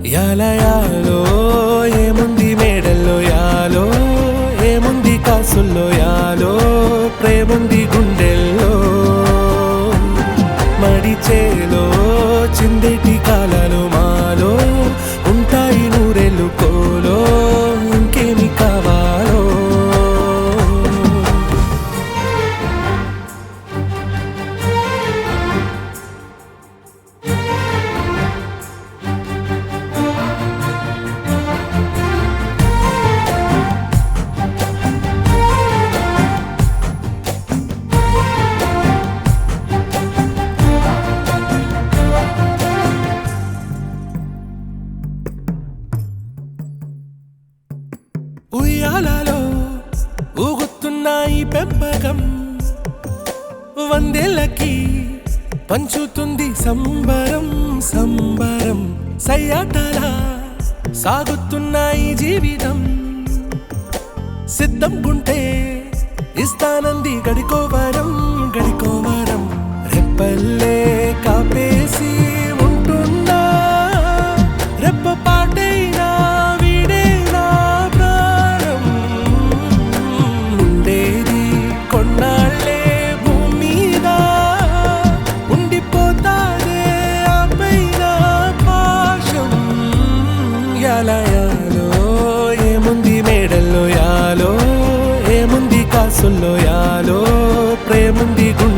యాలో యాలో ఏముంది మేడల్లో యాలో ఏముంది కాసుల్లో యాలో ప్రేముంది గుండెల్లో మడిచేలో చిందేటి కాలాలు మాలో ఉంటాయి నూరెళ్ళు కోలో ఇంకేమి కావాలో ఉయ్యాలలో ఊగుతున్నాయి పెంపకం వందేళ్ళకి పంచుతుంది సంబరం సంబరం సయ్యాటలా సాగుతున్నాయి జీవితం సిద్ధం గుంటే ఇస్తానంది గడికోవరం గడికోవరం రెప్పల్లే కాపేసి ఉంటున్నా రెప్ప పాటైనా వీడేనా ప్రాణం ఉండేది కొన్నాళ్ళే భూమి మీద ఉండిపోతాదే ఆ పైన పాశం యాలో యాలో ఏముంది మేడల్లో యాలో ఏముంది కాసుల్లో యాలో ప్రేముంది గుండెల్లో